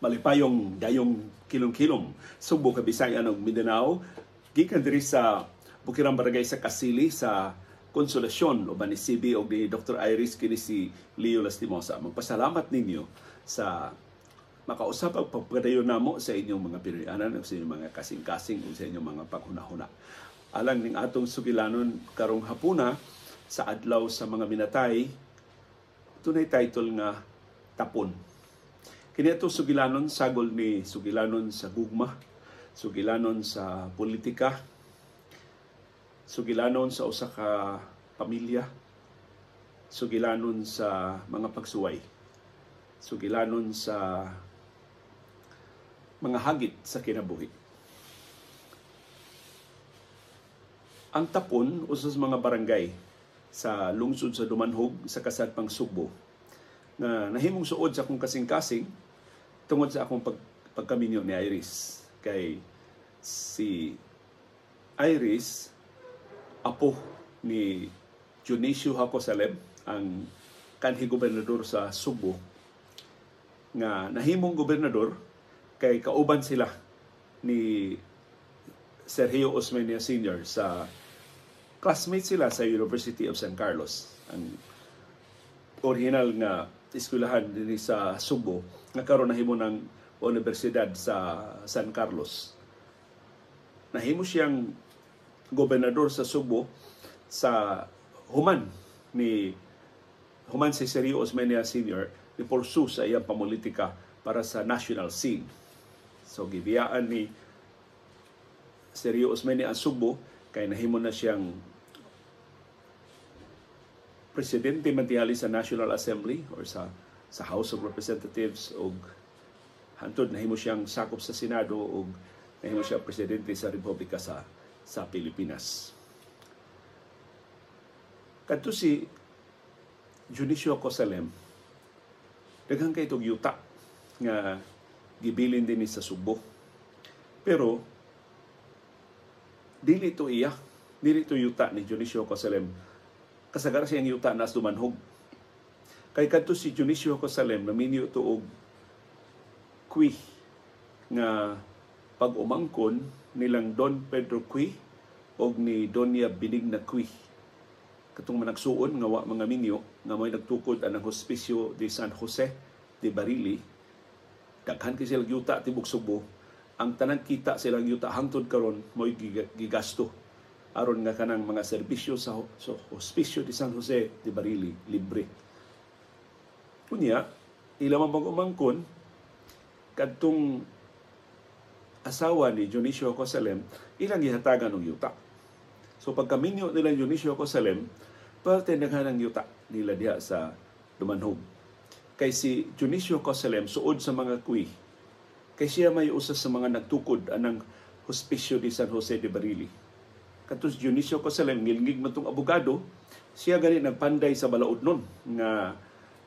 malipayong dayong kilom-kilom Subo, Kabisayan ug Mindanao, gikan diri sa Bukirang Barangay sa Kasili sa Konsolasyon o ni CB o ni Dr. Iris kini si Leo Lastimosa. Magpasalamat ninyo sa makausap ang pagpadayon namo sa inyong mga Pinoyanan o sa inyong mga kasing-kasing o sa inyong mga paghunahuna. Alang ning atong sugilanon karong hapuna sa adlaw sa mga minatay, tunay title nga Tapon. Kini ato sugilanon sagol ni sugilanon sa gugma, sugilanon sa politika, sugilanon sa usa ka pamilya, sugilanon sa mga pagsuway, sugilanon sa mga hagit sa kinabuhi. Ang Tapon, usa sa mga barangay sa lungsod sa Dumanhog sa kasadpang Subo, na nahimong suod sa akong kasing-kasing tungod sa akong pagkaminyo ni Iris. Kay si Iris, apo ni Dionisio Hacosalem, ang kanhi gobernador sa Subo, nga nahimong gobernador kay kauban sila ni Sergio Osmeña Sr. sa classmate sila sa University of San Carlos, ang original nga eskwelahan din sa Subo nga karon nahimo ng Universidad sa San Carlos. Nahimo siyang gobernador sa Subo sa human si Sergio Osmeña Sr. ni pursue sa iyang pamulitika para sa national scene. So gibiyaan ni Sergio Osmeña ang Subo kay nahimo na siyang presidente mantingali sa National Assembly or sa House of Representatives, o hantod nahimo siyang sakop sa Senado, o nahimo siya presidente sa Republika sa Pilipinas. Kadto si Dionisio Hacosalem, daghang kay itong yuta nga gibilin din sa Subo. Pero dili ito yuta ni Dionisio Hacosalem kasagaran siyang yuta na Dumanhog. Kay kadto si Dionisio Hacosalem naminyo ito og Cui nga pag-umangkon nilang Don Pedro Cui og ni Doña Benigna Cui. Katong managsuon nga wa mga minyo nga may nagtukod anang Hospicio de San Jose de Barili. Daghan kay silang yuta tibok Subo. Ang tanang kita silang yuta hangtod karon mo'y gigasto aron nga kanang mga serbisyo sa Hospicio de San Jose de Barili libre. Kunya ila man pag-umangkon kadtong asawa ni Dionisio Hacosalem, ilang gihatagan og yuta. So pagkaminyo nila Dionisio Hacosalem, parte naghanang yuta nila diha sa Dumanhog. Kay si Dionisio Hacosalem suod sa mga Cui, kay siya may usa sa mga nagtukod anang Hospicio de San Jose de Barili. Katus Dionisio Hacosalem, ngilngig man tong abogado, siya gani nagpanday sa balaod nun nga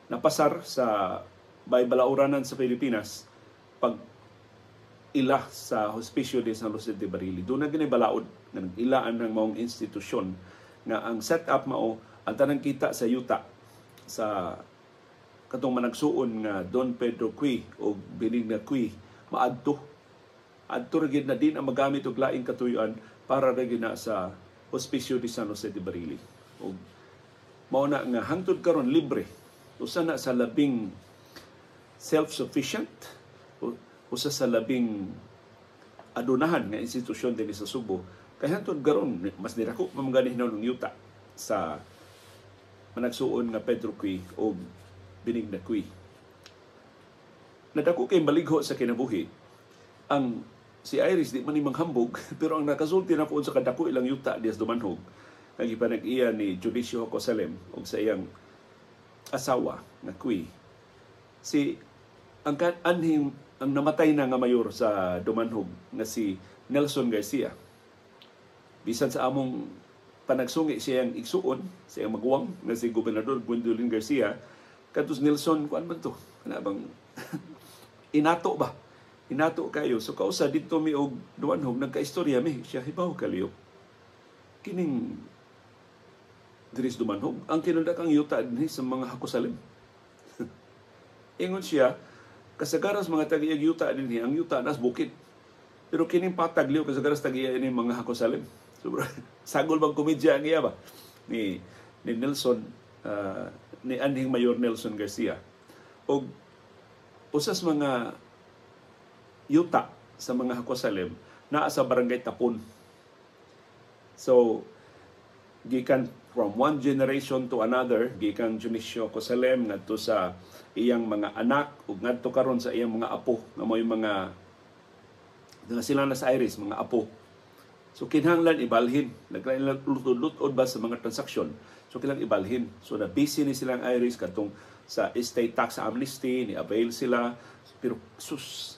napasar sa balauranan sa Pilipinas pag ila sa Hospicio de San Jose de Barili. Doon na gani balaod nga nag-ilaan ng maong institusyon nga ang set-up mao ang tanang kita sa yuta sa katong managsuon nga Don Pedro Cui o Benigna Cui maadto. Adto ra gid na din ang magamit og laing katuyoan para ra gid na sa Hospicio de San Jose de Barili. Og mao na nga hangtod karon libre. Usa na sa labing self-sufficient, usa sa labing adunahan nga institusyon din sa Subo. Kay hangtod karon mas nirako mamgani hinawon ng yuta sa managsuon nga Pedro Cui o Benigna Cui. Nadako kay maligho sa kinabuhi ang si Iris di man imong hambog, pero ang nakasulti na po sa kadako ilang yuta dias Dumanhog nagipanag-iya ni Dionisio Hacosalem o sa iyang asawa na Cui. Si ang namatay na nga mayor sa Dumanhog nga si Nelson Garcia. Bisan sa among panagsungi siyang igsuon, siyang maguwang nga si Gobernador Gwendolyn Garcia, kadtos Nelson kuan man to, ana bang inato ba? Inato kayo. So kausa dito mi og Dumanhog nagkaistorya mi siya hibaw kaliyo. Kining diris Dumanhog ang kinudakang yuta dinhi sa mga Hacosalem. Ingon siya Kasagaras mga tag-iyag yuta din ang yuta nas bukid. Pero kining patag liw kasagaras tag-iya ini mga Hakosalim. So, sagol bang komedya ang iya ba? Ni Nelson, ni Anhing Mayor Nelson Garcia. O usas mga yuta sa mga Hakosalim naa sa barangay Tapon. So, gikan from one generation to another, gikan Dionisio Cosalem ngadto sa iyang mga anak ug ngadto karon sa iyang mga apo nga may mga sila na sa Iris, mga apo. So kinahanglan ibalhin, naglain lutod ba sa mga transaksyon. So kinahanglan ibalhin. So na busy ni silang Iris katong sa estate tax amnesty ni avail sila, pero sus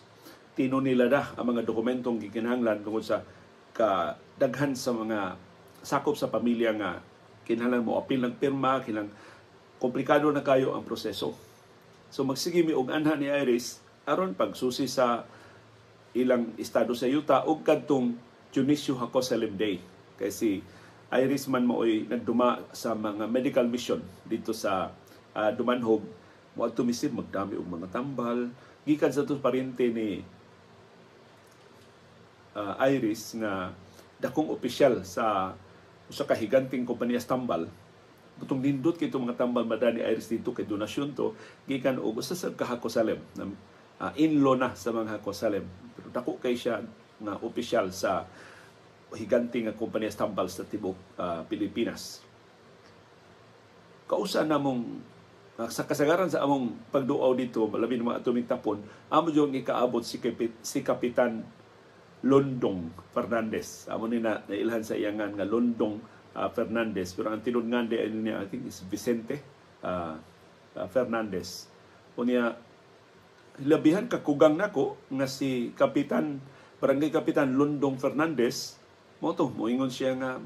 tino nila da ang mga dokumentong gikinahanglan tungod sa kadaghan sa mga sakop sa pamilya nga kinahanglan mo apil ng pirma, kinahanglan komplikado na kayo ang proseso. So magsige mi og anha ni Iris aron pagsusi sa ilang estado sa yuta ug kadtong Dionisio Hakosalim Day. Kay si Iris man maoy nagduma sa mga medical mission dito sa Dumanhog, mo adto misib magdami og mga tambal gikan sa tos parente ni Iris nga dakong opisyal sa usa ka higanting kompanya sa tambal. Butong nindot kay itong mga tambal madani Iris dito kay donasyon to gikan og usa sa Hakosalim na in-law na sa mga Hakosalim. Pero dako kay siya nga opisyal sa higanting nga kompanya sa tambal sa tibok Pilipinas. Kausa namong sa kasagaran sa among pagduaw dito, labi ng mga atoming tapon, amo yung ikaabot si Kapitan Londong Fernandez. Amo ni na nailhan sa iyangan nga Londong Fernandez. Pero ang tinudngan di niya, I think is Vicente Fernandez. O niya, labihan kakugang nako nga si Barangay Kapitan Londong Fernandez, mo ingon siya nga,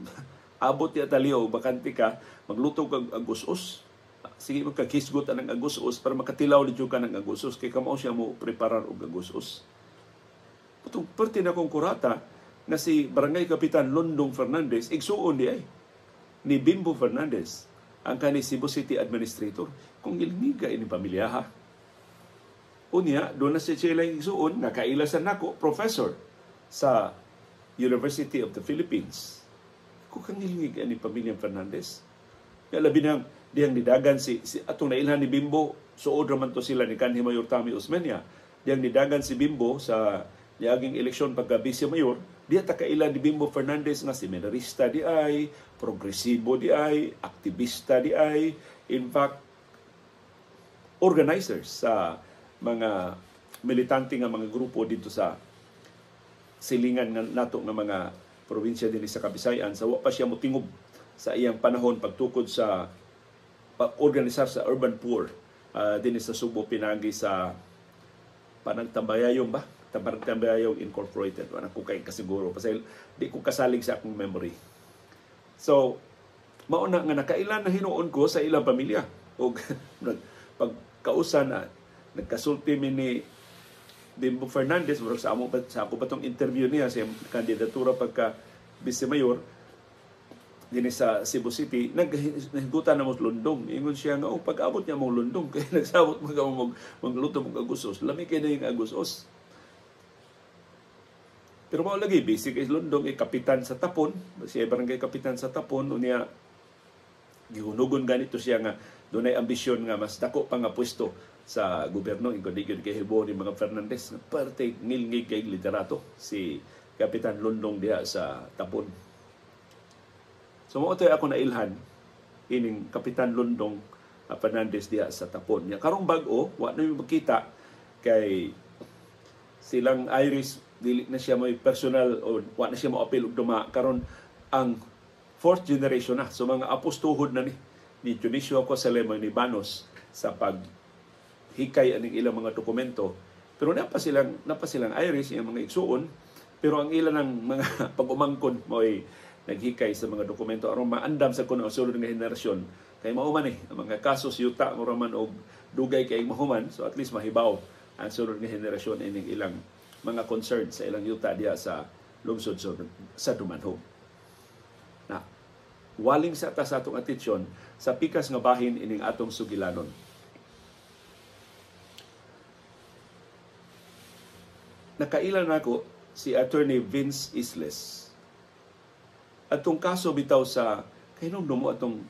abot ya taliw, bakanti ka, magluto kag agusos. Sige magkakisgot ang agusos para makatilaw dito ka ng agusos. Kaya kamao siya mo preparar og agusos. Putong parte na kong kurata na si Barangay Kapitan Londong Fernandez, igsuon di ay, ni Bimbo Fernandez, ang kani Cebu City Administrator. Kung ilmiga ini pamilya ha. Unya, doon na si Chela igsuon, nakailasan nako, professor sa University of the Philippines. Kung kang ilmiga ni pamilya Fernandez. Kaya labi nang diyang nidagan si atong nailhan ni Bimbo, suod raman to sila ni kanhi Mayor Tami Osmeña. Diyang nidagan si Bimbo sa niaging eleksyon pagka vice mayor, diya takailan ni Bimbo Fernandez nga seminarista di ay, progresibo di ay, aktivista di ay, in fact, organizers sa mga militante nga mga grupo dito sa silingan nga nato nga mga probinsya din sa Kabisayan. Sa wa pa siya motingob sa iyang panahon pagtukod sa pag-organisar sa urban poor din sa Subo pinagi sa Panagtambayayong ba? Panagtambayayong Incorporated. Wala ko kay kasiguro. Kasi di ko kasalig sa akong memory. So, mauna nga nakailan na hinuon ko sa ilang pamilya. O pagkausan na nagkasulti mi ni Bimbo Fernandez, sa ako pa itong interview niya sa kandidatura pagka vice mayor din sa Cebu City, naghigutan na mo Lundong. Ingon siya nga, pag-abot niya mong Lundong, kaya nagsabot magluto mong agusos. Lami kayo na yung agusos. Pero mao lagi, basic is Lundong, kapitan sa Tapon. Siya barangay kapitan sa Tapon. Unya, gihunugon ganito siya nga, doon ay ambisyon nga, mas dako pa nga pwesto sa gobyerno. Ingkod-ingkod kay Hibo ni mga Fernandez. Parte ngilngig kay literato, si Kapitan Lundong diha sa Tapon. So mo ito ako nailhan ining Kapitan Londong Fernandez diha sa Tapon. Nya karong bag-o, wa na yung makita kay silang Iris dili na siya may personal o wa na siya mo-appeal og duma karon ang fourth generation na. So mga apostuhod na ni Dionisio Cosalem ni Banos sa paghikay aning ilang mga dokumento. Pero napa silang Iris yung mga igsuon, pero ang ilan ng mga pag-umangkon mo'y naghikay sa mga dokumento aron maandam sa kuno ang sulod nga henerasyon kay mauman ang mga kasos yuta mo raman og dugay kay mahuman, so at least mahibaw ang sulod nga henerasyon ining ilang mga concern sa ilang yuta diha sa lungsod sa Dumanhog. Na waling sa atong atensyon sa pikas nga bahin ining atong sugilanon. nakailan nako si Attorney Vince Isles. Atong kaso bitaw sa kahinom mo atong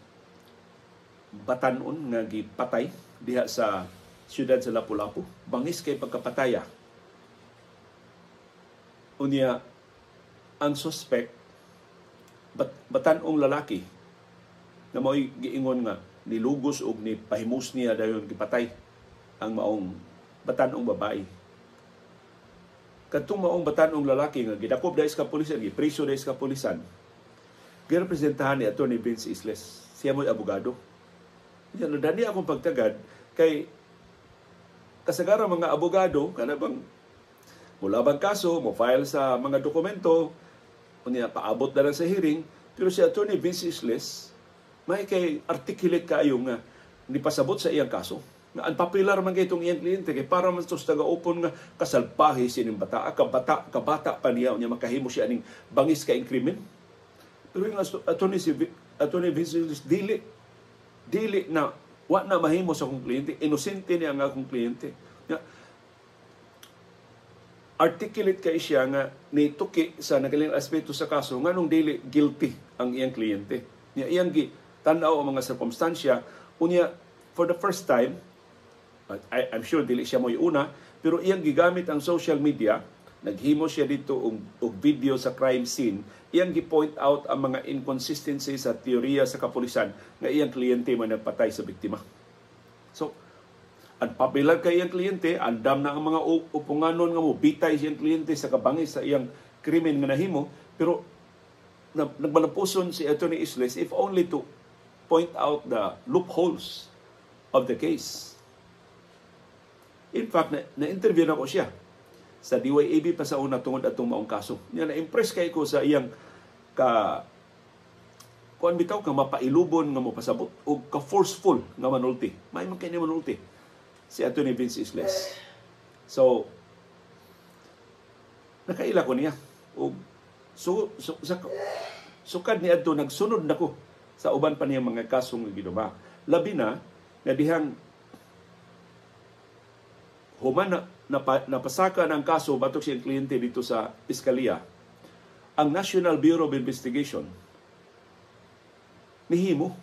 batanon nga gipatay diha sa siyudad sa Lapu-Lapu. Bangis kay pagkapataya. Unya, ang suspect, batanong lalaki na mao'y giingon nga nilugos o ni pahimus niya dayon gipatay ang maong batanong babae. Kadtong maong batanong lalaki nga gidakop dahil sa kapulisan, gipriso dahil sa kapulisan, girepresentahan ni Atty. Vince Isles. Siya mo'y abogado. Yan, nadani akong pagtagad kay kasagara mga abogado, kana bang mula bang kaso, mo file sa mga dokumento, unya paabot na lang sa hearing, pero si Atty. Vince Isles, may kay articulate kayo nga nipasabot sa iyang kaso. Nga unpopular man kay itong iyang kliyente, kay para man ito sa taga-upon nga kasalpahe sining bata, kabata pa niya, unya makahimo siya ning bangis ka krimen. Pero yung Atty. Vince Isles, dili na, wa na mahimo sa akong kliyente, inosente niya ang akong kliyente. Articulate kay siya nga nituki sa nagaling aspeto sa kaso nga nung dili guilty ang iyang kliyente. Iyang tanaw ang mga sirkumstansya. Unya, for the first time, I'm sure dili siya mo'y una, pero iyang gigamit ang social media, naghimo siya dito og video sa crime scene, iyang gi-point out ang mga inconsistencies sa teorya sa kapulisan nga iyang kliyente man nagpatay sa biktima. So, unpopular kay iyang kliyente, andam na ang mga upunganon nga mo bitay siyang kliyente sa kabangis sa iyang krimen nga nahimo, pero nagmalapuson si Atty. Isles if only to point out the loopholes of the case. In fact, na-interview na ko siya sa DYAB pa sa una tungod atong maong kaso. Na-impress kay ko sa iyang kuan bitaw ka mapailubon nga mo pasabot o ka forceful nga manulti. May man kay ni manulti si Atty. Vince Isles. So, nakaila ko niya. O, sukad ni Adto, nagsunod na ko sa uban pa niya mga kasong ginuma. Labi na, nga dihang human napasaka ng kaso batok siyang kliyente dito sa Piskalya, ang National Bureau of Investigation nihimo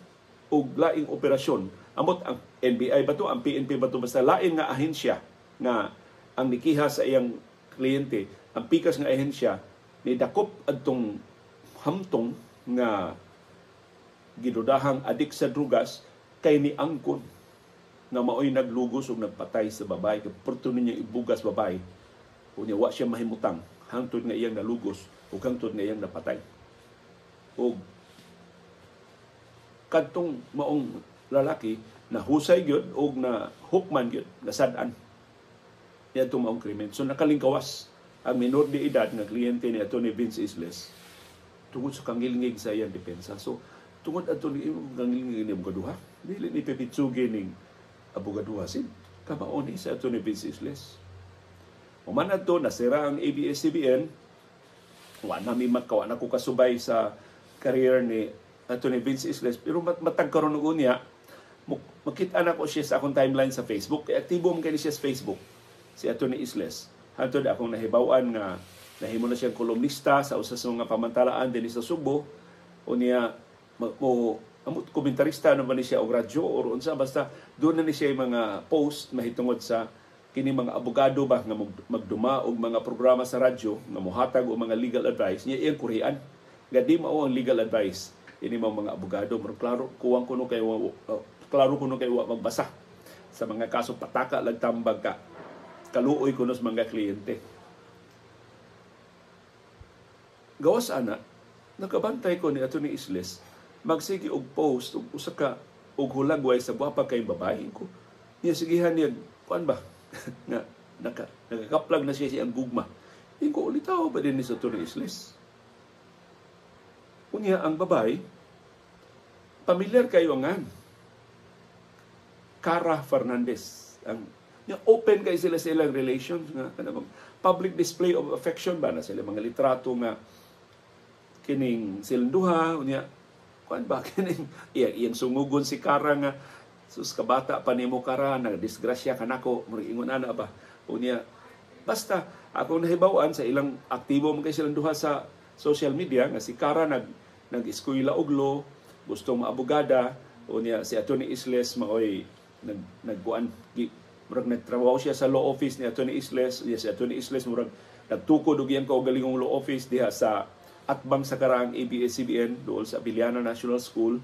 og laing operasyon. Amot ang NBI ba to, ang PNP ba to, basta lain nga ahensya nga ang nikiha sa iyang kliyente, ang pikas nga ahensya ni dakop adtong hamtong nga gidudahang adik sa drugas kay ni angkon nga maoy naglugos ug nagpatay sa babae, kay porto niya ibugas babae. Unya wa siya mahimutang hangtod nga iyang nalugos ug hangtod nga iyang napatay. Ug kadtong maong lalaki na husay gyud og na hukman gyud, nasad-an niya itong maong krimen. So nakalingkawas ang minor de edad nga kliyente ni Atty. Vince Isles tungod sa kangilingig sa iyang depensa. So tungod ato ni kangilingig ni abogaduha, dili ni pepitsugi ning abogaduha sin kamaon ni sa Atty. Vince Isles. Uman ato nasira ang ABS-CBN, wa na ko kasubay sa career ni Atty. Vince Isles, pero matag karon og unya makita na ko siya sa akong timeline sa Facebook. Kay aktibo man kay siya sa Facebook si Atty. Isles. Hantod akong nahibaw-an nga nahimo na siyang kolumnista sa usa sa mga pamantalaan dinhi sa Subo. Unya amot komentarista naman ni siya og radyo or unsa, basta doon na ni siya mga post mahitungod sa kini mga abogado ba nga magduma og mga programa sa radyo nga mohatag og mga legal advice niya iyang kurian nga di mao ang legal advice ini mga abogado. Klaro kuwang kuno kay wa magbasa sa mga kaso pataka lag tambag ka kaluoy kuno sa mga kliyente. Gawas ana nakabantay ko ni Atty. Isles magsige og post og usa ka og hulagway sa guwapa kay babae ko. Niya sigihan niya kuan ba nga nakakaplag na siya ang gugma. Ko ulitaw ba din ni Atty. Isles? Unya ang babae pamilyar kayo angan Cara Fernandez. Ang open kay sila sa ilang relations nga kanang public display of affection ba na sila mga litrato nga kining silang duha unya kuan ba kining iyang sungugon si Cara nga sus kabata pa nimo Cara na disgrasya kanako murag ingon ana ba unya Basta ako nahibawan sa ilang aktibo man kay silang duha sa social media nga si Cara nag-eskwela og law, gusto maabogada, o niya si Atty. Isles maoy nagkuan murag nagtrabaho siya sa law office ni Atty. Isles, si Atty. Isles murag nagtukod og iyang kaugalingong law office diha sa atbang sa karaang ABS-CBN dool sa Abiliana National School.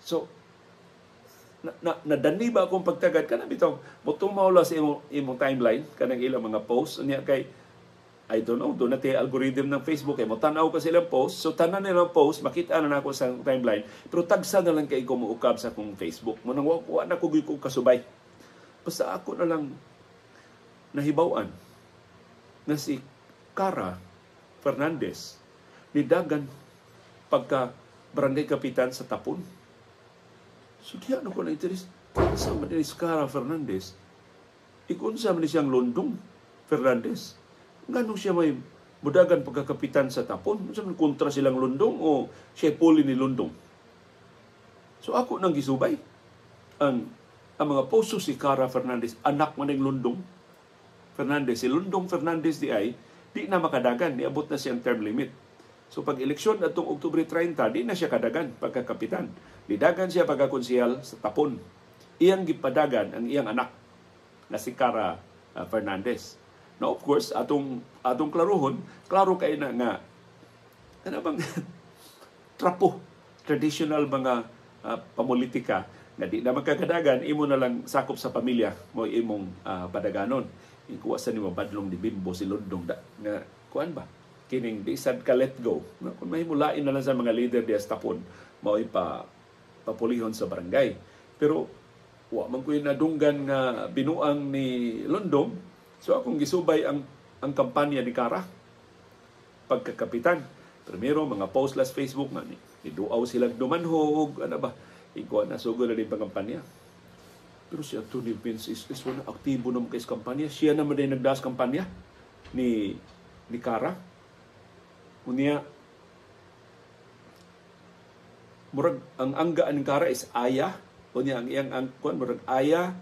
So nadani ba akong pagtagad kana bitong motong maula sa imong timeline kanang ilang mga posts unya kay I don't know, doon natin algorithm ng Facebook mo tanaw ka silang post, so tanan nilang post makita na nako sa timeline, pero tagsa na lang kay ko muukab sa akong Facebook mo nang wa na ko kasubay. Basta ako na lang nahibaw-an na si Cara Fernandez nidagan pagka barangay kapitan sa Tapon. So diyan ako na interest. Sa man ni Cara Fernandez, ikunsa man siyang Londong Fernandez. Ngano siya may mudagan pagkakapitan sa Tapon? Sa man kontra silang Londong o siya puli ni Londong? So ako nang gisubay ang mga posto si Cara Fernandez, anak man ng Londong Fernandez. Si Londong Fernandez di na makadagan, niabot na siyang term limit. So pag eleksyon atong Oktubre 30, di na siya kadagan pagkakapitan. Didagan siya pagkakonsehal sa Tapon. Iyang gipadagan ang iyang anak na si Cara Fernandez. Now of course, atong klaruhon, klaro kay na nga ano bang trapo, traditional mga pamulitika na di na magkakadagan, imo na lang sakop sa pamilya mo imong padaganon. Ikuha sa nimo badlong ni Bimbo si Londong nga kuan ba? Kining di sad ka let go. Kung mahimulain na lang sa mga leader di Tapon, mao papulihon sa barangay. Pero wa man ko nadunggan nga binuang ni Londong. So akong gisubay ang kampanya ni Cara pagkakapitan. Primero mga post last Facebook man ni duaw silang dumanhog, ano ba? Ikaw na sugod na din pangampanya. Pero si Atty. Vince Isles wala aktibo naman kay kampanya. Siya naman din nagdas kampanya ni Cara. Unya murag ang anggaan ni Cara is aya. Unya ang iyang angkuan murag aya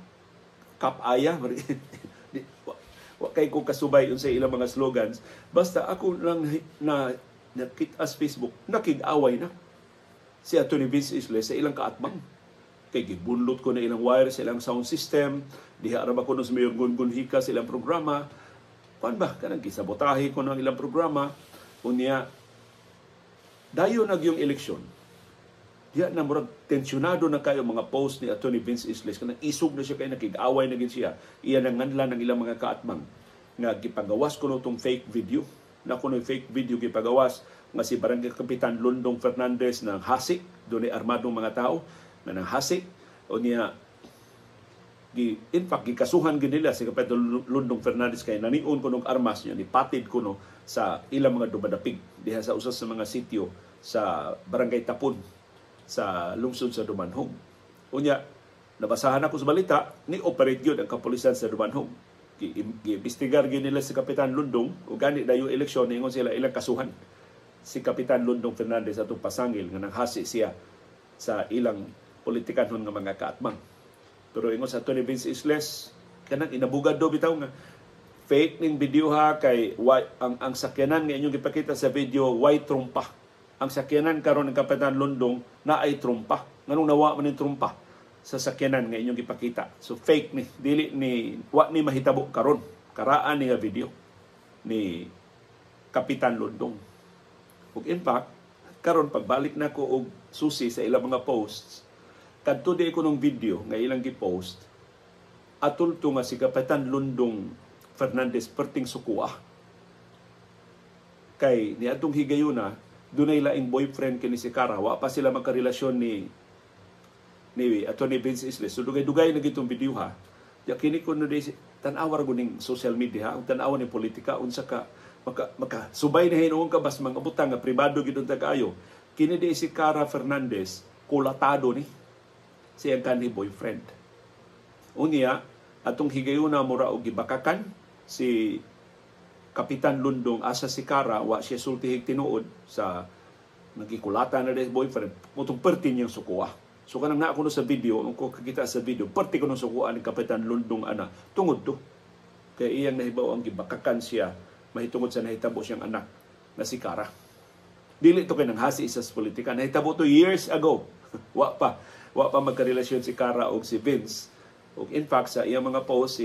kap aya wa kay ko kasubay sa ilang mga slogans. Basta ako lang na nakit-as Facebook, nakig-away na si Atty. Vince Isles sa ilang kaatbang. Kay gibunlot ko na ilang wire sa ilang sound system, diha ra ba ko sa mayor gunhika sa ilang programa. Kuan ba kanang gisabotahe ko ng ilang programa. Unya dayon yung eleksyon. Diha na murag tensyonado na kayo mga post ni Atty. Vince Isles kanang isog na siya kay nakig-away na gid siya. Iya nang nganlan ng ilang mga kaatbang nga gipagawas ko nitong fake video. Na kuno fake video gipagawas nga si Barangay Kapitan Londong Fernandez ng hasik, doon ay armadong mga tao na ng hasik. O niya, in fact, gikasuhan ginila si Kapitan Londong Fernandez kay naniun ko ng armas niya, nipatid ko sa ilang mga dumadapig diha sa usas sa mga sityo sa Barangay Tapon sa lungsod sa Dumanhog. Unya, nabasahan ako sa balita, ni-operate yun ang kapulisan sa Dumanhog. Giimbestigar nila si Kapitan Londong o gani dayo eleksyon, ingon sila ilang kasuhan si Kapitan Londong Fernandez atong pasangil nga nanghasi siya sa ilang politikanhon nga mga kaatbang. Pero ingon sa Atty. Vince Isles, kanang inabugad do bitaw nga fake ning video ha kay ang sakyanan nga inyong gipakita sa video white trumpa. Ang sakyanan karon ng Kapitan Londong na ay trumpa. Nganong nawa man ning trumpa sa sakyanan nga inyong gipakita. So fake ni dili ni wa ni mahitabo karon. Karaan ni nga video ni Kapitan Londong. Ug in fact, karon pagbalik na ko og susi sa ilang mga posts, kadto di ko ng video nga ilang gi-post atol to nga si Kapitan Londong Fernandez perting sukuha. Kay ni atong higayuna, dunay laing boyfriend kini si Cara, wa pa sila magkarelasyon ni Atty. Vince Isles. So dugay-dugay na gitong video ha. Ya kini ko no tan-awar guning social media, ug tan-awan ni politika unsa ka maka subay na hinuon ka bas mga butang nga pribado gid unta kaayo. Kini di si Cara Fernandez kulatado ni siyang kanhi boyfriend. Unya atong higayuna mura og gibakakan si Kapitan Londong asa si Cara wa siya sultihig tinuod sa nagikulata na des boyfriend mutong perti niyang sukuha. So kanang naa ko no sa video, kung kakita sa video, perti ko no sukuha ni Kapitan Londong ana tungod to Kaya iyang nahibaw ang gibakakan siya mahitungod sa nahitabo siyang anak na si Cara. Dili to kay nang hasi sa politika. Nahitabo to years ago. Wa pa magkarelasyon si Cara o si Vince. O in fact sa iyang mga post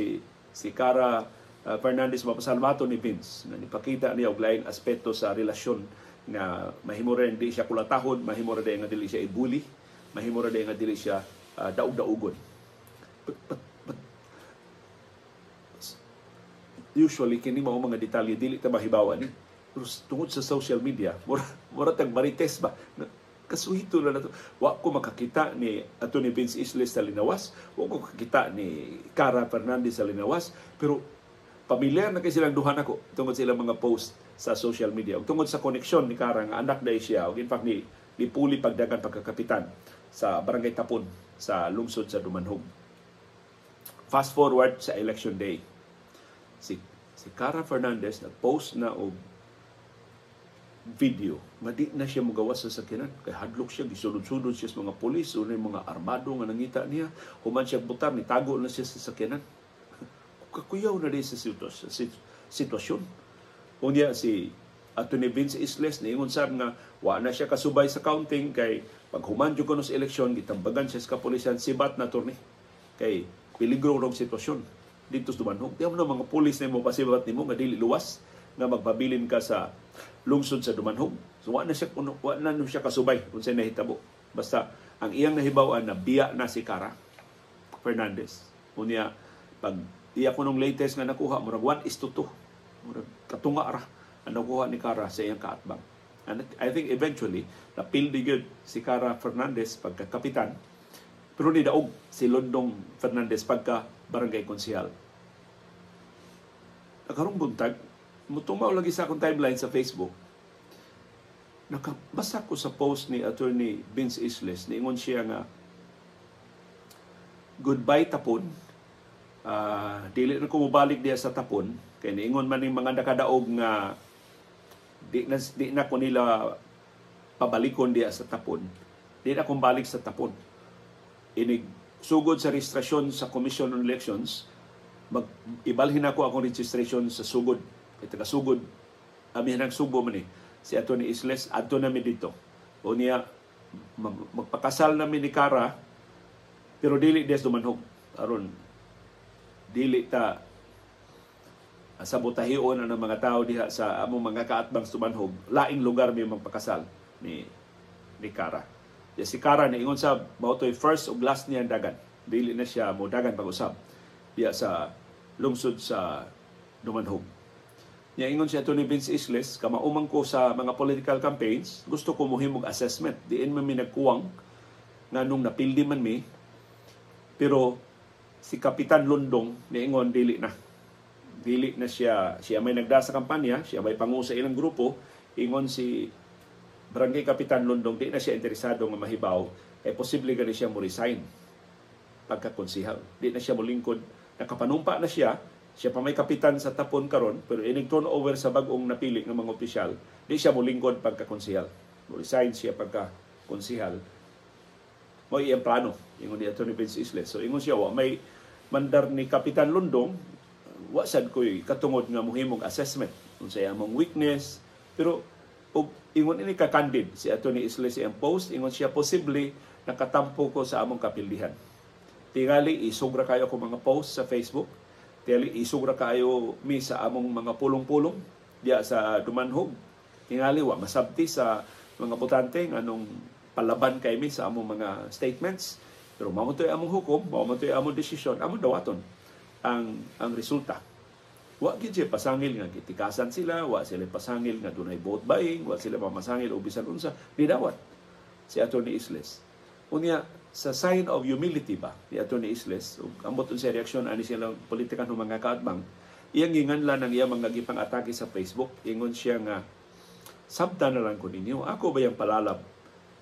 si Cara Fernandez mapasalmato ni Vince na nipakita niya og laing aspeto sa relasyon nga mahimo rin di siya kulatahon, mahimo rin nga dili siya ibuli, mahimo rin nga dili siya daug-daugon. But usually kini mao mga detalye dili ta mahibawan ni. Pero tungod sa social media, mura tag marites ba? Kasuhito na nato. Wa ko makakita ni Atty. Vince Isles sa linawas, wa ko makakita ni Cara Fernandez sa linawas, pero pamilyar na kay silang duha nako tungod sa ilang mga post sa social media. Ug tungod sa koneksyon ni Cara nga anak day siya, ug in fact ni puli pagdagan pagkakapitan sa Barangay Tapon sa lungsod sa Dumanhog. Fast forward sa election day. Si Cara Fernandez nag-post na og video nga di na siya mogawas sa sakyanan kay hadlok siya, gisulod-sulod siya sa mga pulis, unay mga armado nga nangita niya, human siya butar, nitago na siya sa sakyanan. Kakuyaw na din sa sitwasyon. Unya si Atty. Vince Isles niingon sad nga wa na siya kasubay sa counting kay pag human jud kuno sa eleksyon gitambagan siya sa kapulisan sibat na turni kay peligro rong sitwasyon dito sa Dumanhog. Diyan na mga pulis na mo pasibat nimo nga dili luwas nga magpabilin ka sa lungsod sa Dumanhog. So wa na siya kasubay unsay nahitabo. Basta ang iyang nahibaw-an na biya na si Cara Fernandez. Unya pag iya ko nung latest nga nakuha murag 1:2. Murag katunga ra ang nakuha ni Cara sa iyang kaatbang. And I think eventually napildi gyud si Cara Fernandez pagka kapitan. Pero ni daog si Londong Fernandez pagka barangay konsehal. Nakarong buntag, mutumaw lagi sa akong timeline sa Facebook. Nakabasa ko sa post ni Atty. Vince Isles. Niingon siya nga, goodbye Tapon. Dili na ko mubalik diya sa Tapon. Kaya niingon man yung mga nakadaog nga di na ko nila pabalikon diya sa Tapon. Di na kong balik sa Tapon. Inig sugod sa registrasyon sa Commission on Elections, ibalhin ako akong registration sa sugod. Ito ka sugod. Amin nagsubo man si Atty. Isles, adto namin dito. O niya, magpakasal namin ni Cara, pero dili des Dumanhog. Aron, dili ta sabotahion ng mga tao diha sa among mga kaatbang sa Dumanhog. Laing lugar may magpakasal ni Cara. Si Cara niingon sa mautoy first ug last niya dagan. Dili na siya mo dagan pag-usab diya sa lungsod sa Dumanhog. Niya ingon si Atty. Vince Isles, kamaumang ko sa mga political campaigns, gusto ko mohimog assessment. Diin man mi nagkuwang nga nung napildi man mi, pero si Kapitan Londong niingon dili na siya may nagda sa kampanya, siya may pangu sa ilang grupo. Ingon si Barangay Kapitan Londong di na siya interesado nga mahibaw ay posible gani siya mo resign pagkakonsihal. Di na siya mo lingkod, nakapanumpa na siya pa may kapitan sa Tapon karon, pero inig turn over sa bagong napili ng mga opisyal, di siya mo lingkod pagkakonsihal. Mo resign siya pagkakonsihal. Mo iyang plano, ingon ni Atty. Vince Isles. So ingon siya, may mandar ni Kapitan Londong, wa sad ko'y katungod nga muhimong assessment kung sa among weakness, pero ingon ini ka-candid si Atty. Isles ang post, ingon siya posible nakatampo ko sa among kapildihan. Tingali isugra kayo ako mga post sa Facebook, tingali isugra kayo mi sa among mga pulong-pulong diya sa Dumanhog. Tingali wa masabti sa mga botante nganong palaban kay mi sa among mga statements, pero mao toy among hukom, mao toy among desisyon, among dawaton ang resulta. Wa gid siya pasangil nga gitikasan sila, wa sila pasangil nga dunay vote buying, wa sila mamasangil o bisan unsa, nidawat si Atty. Isles. Unya sa sign of humility ba ni Atty. Isles, ambot sa reaksyon ani silang politikan ng mga kaatbang, iyang ginganlan ng iyang mga gipang-atake sa Facebook. Ingon siya nga, sabta na lang ko ninyo, ako ba yung palalab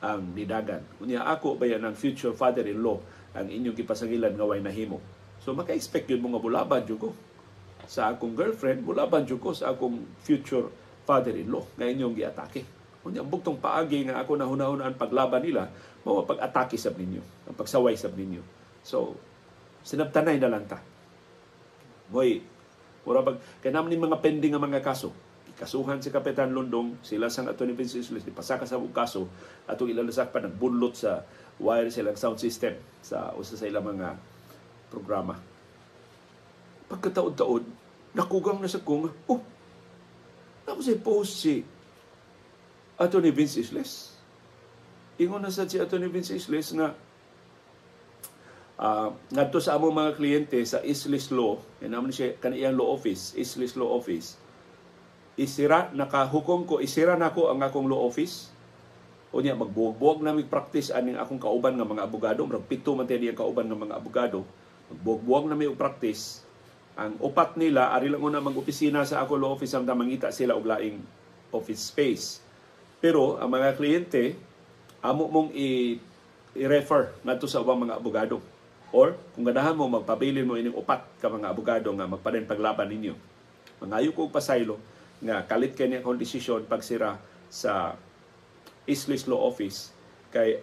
ang nidagan? Unya ako ba yan ang future father-in-law ang inyong gipasangilan nga way nahimo? So maka-expect yun mga bulaban yun ko sa akong girlfriend, bulaban yun ko sa akong future father-in-law nga inyong giatake. Unya bugtong paagi nga ako nahuna-hunaan paglaban nila, mao pag-atake sab ninyo, ang pagsaway sab ninyo. So sinabtanay na lang ta. Mo'y Mura bag kay naman ni mga pending nga mga kaso. Ikasuhan si Kapitan Londong, sila sang Atty. Vince Isles ipasaka sa kaso atong ilalasak pa nagbunlot sa wire silang sound system sa usa sa ilang mga programa. Pagkataon-taon, nakugang na sa kong, tapos ay post si Atty. Vince Isles. Ingon na sa si Atty. Vince Isles nga ngadto sa among mga kliyente sa Isles Law, naman siya kaniyang law office, Isles Law Office. Nakahukom ko, isira na ko ang akong law office. Unya magbuwag-buwag na mig-practice aning akong kauban nga mga abogado, murag pito man tayo kauban nga mga abogado. Magbuwag-buwag na mig practice. Ang upat nila ari lang una mag-opisina sa ako law office samtang mangita sila og laing office space. Pero ang mga kliyente amo mong i-refer ngadto sa ubang mga abogado. Or kung ganahan mo magpabilin mo ining upat ka mga abogado nga magpaden paglaban ninyo. Mangayo ko pasaylo nga kalit kay niya akong desisyon pagsira sa Isles Law Office kay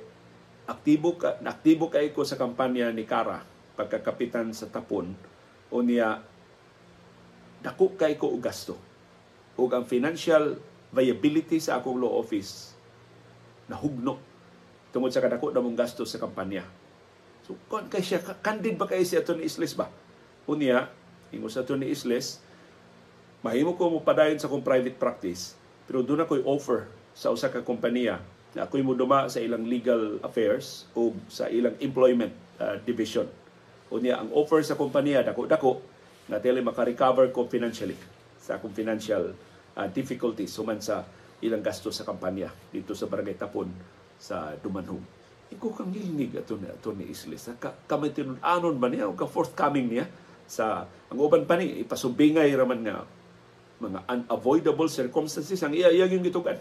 aktibo kay ko sa kampanya ni Kara pagkakapitan sa Tapon o niya dako kay ko og gasto ug ang financial viability sa akong law office nahugno tungod sa kadako na mong gasto sa kampanya. So kon kay siya candid ba kay si Atty. Isles ba unya ingon sa Atty. Isles mahimo ko mo padayon sa akong private practice pero doon ako'y offer sa usa ka kompanya na ako'y moduma sa ilang legal affairs o sa ilang employment division. Unya ang offer sa kompanya dako-dako na tele maka-recover ko financially sa akong financial difficulties suman sa ilang gasto sa kampanya dito sa Barangay Tapon sa Dumanhog. Iko kang nilinig ato ni Isles. Kamay tinud-anon ba niya o ka-forthcoming niya sa ang uban pa ni ipasubingay raman nga mga unavoidable circumstances ang iya yung gitugan.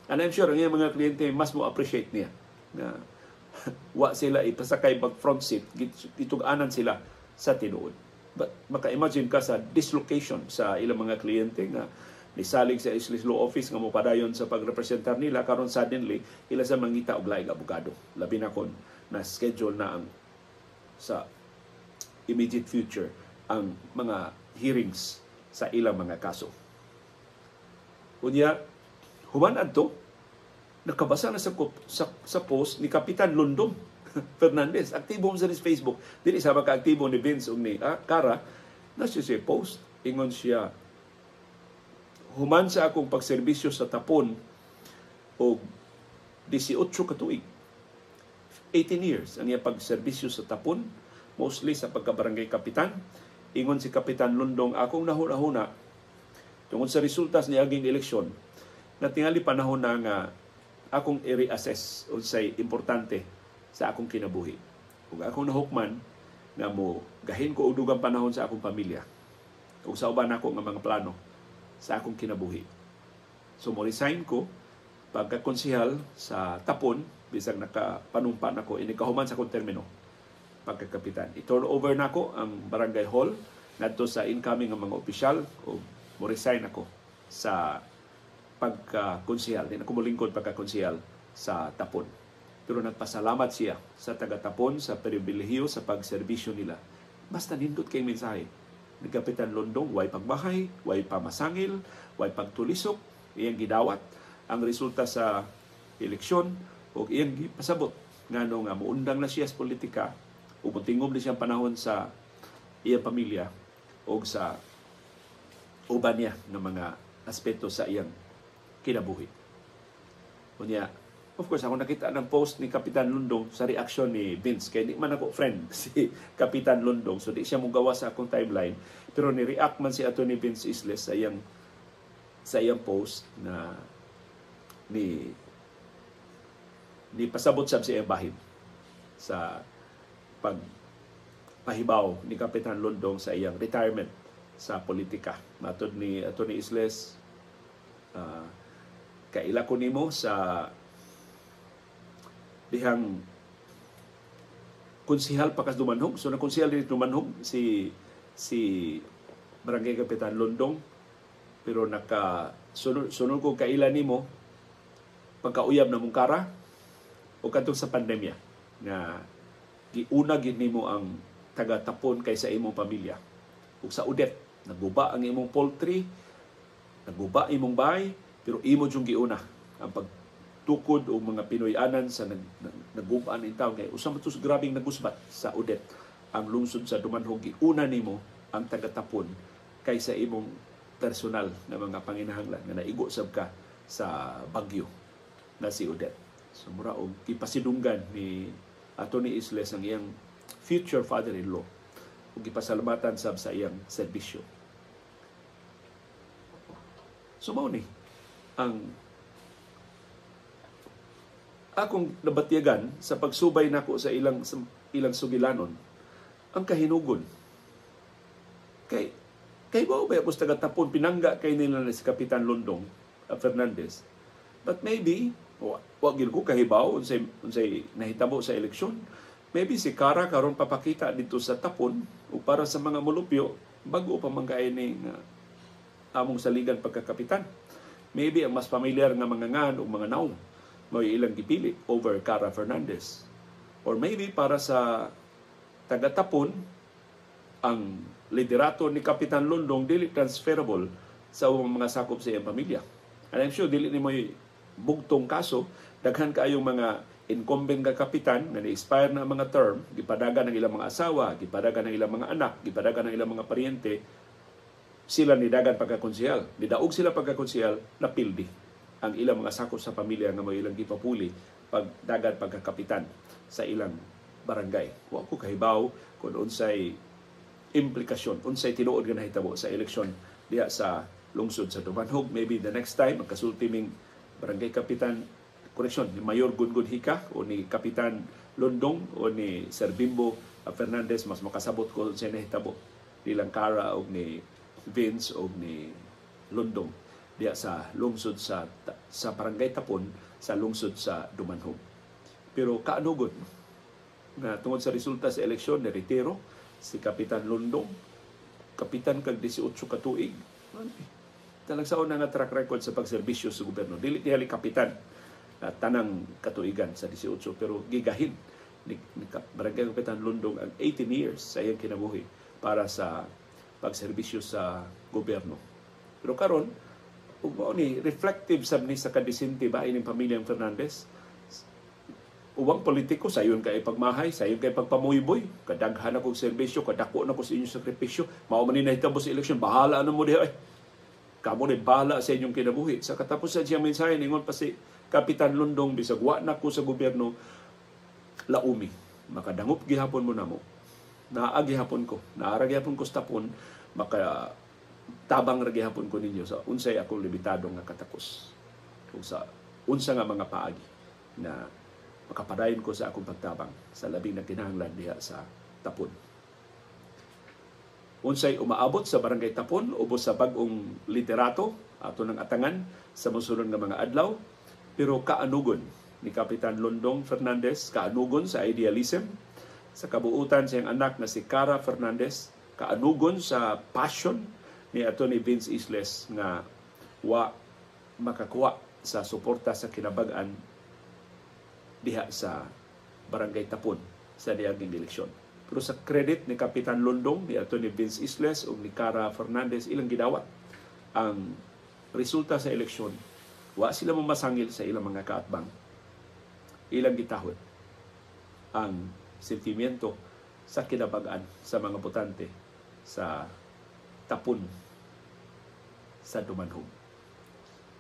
And I'm sure ang iyang mga kliyente mas mo appreciate niya na wa sila ipasakay mag front seat, gituganan sila sa tinuod. But maka-imagine ka sa dislocation sa ilang mga kliyente nga nisalig sa Isles Law Office nga mopadayon sa pagrepresentar nila karon suddenly ila sa mangita og laing abogado. Labi na kon na schedule na ang sa immediate future ang mga hearings sa ilang mga kaso. Unya human adto nakabasa na sa post ni Kapitan Londong Fernandez. Aktibo mo sa Facebook. Dili sa maka-aktibo ni Vince o ni Kara na siya post. Ingon siya, human sa akong pagserbisyo sa Tapon o 18 katuig. 18 years ang iya pagserbisyo sa Tapon, mostly sa pagkabarangay kapitan. Ingon si Kapitan Londong, akong nahuna-huna tungod sa resultas ni aging eleksyon na tingali panahon na nga akong i-reassess o say importante sa akong kinabuhi. Kung akong nahukman na mo gahin ko og dugang panahon sa akong pamilya o sa uban ako nga mga plano sa akong kinabuhi. So mo resign ko pagkakonsehal sa Tapon bisag nakapanumpa nako ini kahuman sa akong termino pagkakapitan. I-turn over nako ang barangay hall ngadto sa incoming nga mga opisyal o mo resign ako sa pagkakonsehal. Di na ko mulingkod pagkakonsehal sa Tapon. Pero nagpasalamat siya sa taga-Tapon sa pribilehiyo sa pagserbisyo nila. Basta nindot kay mensahe ni Kapitan Londong, way pagbahay, way pamasangil, way pagtulisok, iyang gidawat ang resulta sa eleksyon o iyang pasabot nga nga muundang na siya sa politika o mutingom na siyang panahon sa iyang pamilya o sa uban niya ng mga aspeto sa iyang kinabuhi. Kunya, of course, ako nakita ng post ni Kapitan Londong sa reaksyon ni Vince. Kaya di man ako friend si Kapitan Londong. So di siya magawa sa akong timeline. Pero ni-react man si Atty. Vince Isles sa iyang post na ni pasabot sa iyang bahin sa pagpahibaw ni Kapitan Londong sa iyang retirement sa politika. Matod ni Atty. Isles, kaila ko nimo sa dihang konsehal pakas Dumanhog. So na konsehal din Dumanhog si Barangay Kapitan Londong, pero sunod ko kaila nimo pagkauyab na mong Kara o kadtong sa pandemya nga giuna gid nimo ang taga Tapon kaysa imong pamilya ug sa udet Naguba ang imong poultry, naguba imong bahay, pero imo jung giuna ang pagtukod o mga Pinoy-anan sa nagubaan in taon kay usa man tus grabing nagusbat sa Udet ang lungsod sa Dumanhog. Giuna nimo ang tagatapon kaysa imong personal na mga panginahanglan nga naigo sab ka sa bagyo na si Udet. So mura og ipasidunggan ni Atty. Isles ang iyang future father-in-law ug gipasalamatan sab sa iyang serbisyo. So mao ni ang akong nabatyagan sa pagsubay nako sa ilang sugilanon ang kahinugon. Kay ba tagatapon pinangga kay nila si Kapitan Londong Fernandez. But maybe wa gyud ko kahibaw unsay nahitabo sa eleksyon. Maybe si Kara karon papakita dito sa tapon o para sa mga mulupyo bago pa man kaini nga among saligan pagkakapitan. Maybe ang mas familiar nga mga ngan o mga naong may ilang gipili over Kara Fernandez. Or maybe para sa tagatapon ang liderato ni Kapitan Londong dili transferable sa mga sakop sa iyang pamilya. And I'm sure dili ni mo'y bugtong kaso, daghan kaayong mga incumbent nga kapitan na na-expire na mga term, gipadagan ng ilang mga asawa, gipadagan ng ilang mga anak, gipadagan ng ilang mga paryente, sila nidagan pagkakonsehal. Nidaog sila pagkakonsehal, napildi ang ilang mga sakop sa pamilya nga may ilang gipapuli pagdagan pagkakapitan sa ilang barangay. Wa ko kahibaw kung unsay implikasyon, unsay tinuod nga nahitabo sa eleksyon diha sa lungsod sa Dumanhog. Maybe the next time magkasultiming barangay kapitan, correction, ni Mayor Gungun Hika o ni Kapitan Londong o ni Sir Bimbo Fernandez, mas makasabot ko sa nahitabo nilang Kara o ni Vince o ni Londong diya sa lungsod sa barangay Tapon sa lungsod sa Dumanhog. Pero kaanugon na tungod sa resulta sa eleksyon ni retiro si Kapitan Londong, kapitan kag 18 ka tuig. Talagsaon na nga track record sa pagserbisyo sa gobyerno. Dili tihali kapitan tanang katuigan sa 18 pero gigahin ni Barangay Kapitan Londong ang 18 years sa iyang kinabuhi para sa pagserbisyo sa gobyerno. Pero karon ug ni reflective sab ni sa kadisinti ba ining pamilyang Fernandez. Ubang politiko sayon kay pagmahay, sayon kay pagpamuyboy, kadaghan ako serbisyo, kadako na ko sa inyong sakripisyo, mao man ni nahitabo sa eleksyon, bahala na mo diha. Kamo ni bahala sa inyong kinabuhi. Sa katapusan siyang mensahe ningon pa si Kapitan Londong, bisag wa na ko sa gobyerno, laumi, makadangup gihapon mo na mo. Naagihapon ko, naaragihapon ko sa tapon, maka tabang ragihapon ko ninyo sa unsay akong limitado nga katapos. Kung sa unsa nga mga paagi na makapadayon ko sa akong pagtabang sa labing na kinahanglan diha sa Tapon. Unsay umaabot sa barangay Tapon ubos sa bag-ong liderato ato ng atangan sa mosunod nga mga adlaw, pero kaanugon ni Kapitan Londong Fernandez, kaanugon sa idealism, sa kabuutan sa iyang anak na si Kara Fernandez, kaanugon sa passion ni Atty. Vince Isles nga wa makakuha sa suporta sa kinabag-an diha sa barangay Tapon sa diaging eleksyon. Pero sa credit ni Kapitan Londong, ni Atty. Vince Isles o ni Kara Fernandez, ilang gidawat ang resulta sa eleksyon. Wa sila mamasangil sa ilang mga kaatbang. Ilang gitahod ang sentimiento sa kinabag-an sa mga botante sa Tapon sa Dumanhog.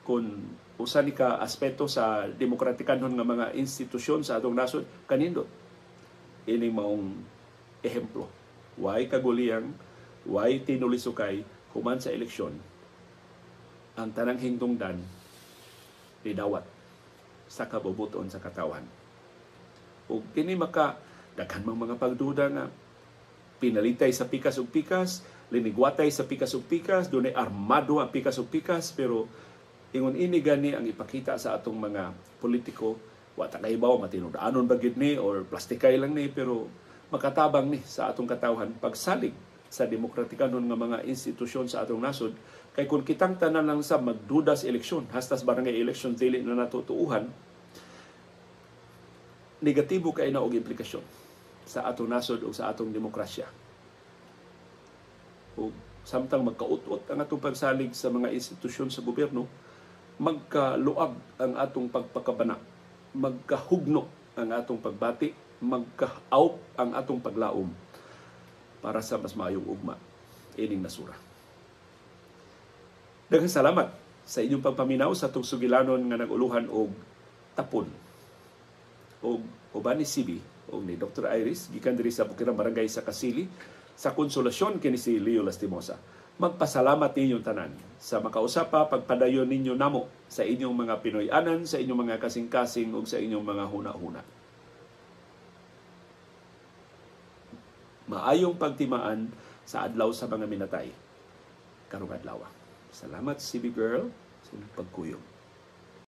Kung usa ni ka aspeto sa demokratikanon nga mga institusyon sa atong nasod, kanindot ini maong ehemplo. Way kaguliyang, way tinulisukay human sa eleksyon ang tanang hingtungdan idawat sa kabubuton sa katawan. Ug kini maka daghan mga pagduda nga pinalitay sa pikas ug pikas, linigwatay sa pikas ug pikas, dunay armado ang pikas ug pikas, pero ingon ini gani ang ipakita sa atong mga politiko, wa ta kaibaw matinudaanon ba gid ni or plastikay lang ni, pero makatabang ni sa atong katawhan pagsalig sa demokratikanon nga mga institusyon sa atong nasod. Kay kung kitang tanan lang sa magduda sa eleksyon, hastas barangay election dili na natutuuhan, negatibo kay na og implikasyon sa atong nasod o sa atong demokrasya. O samtang magkaut-ut ang atong pagsalig sa mga institusyon sa gobyerno, magkaluag ang atong pagpakabana, magkahugno ang atong pagbati, magka-out ang atong paglaom para sa mas maayong ugma ining nasura. Daghang salamat sa inyong pagpaminaw sa itong sugilanon nga nag-uluhan og tapon og uban ni Sibi o ni Dr. Iris gikan diri sa Bukirang Barangay sa Kasili sa konsolasyon kini si Leo Lastimosa. Magpasalamat ninyong tanan sa makausapa pagpadayon ninyo namo sa inyong mga Pinoy-anan, sa inyong mga kasing-kasing ug sa inyong mga huna-huna. Maayong pagtimaan sa adlaw sa mga minatay karong adlaw. Salamat, CB Girl, sa inyong pagkuyog.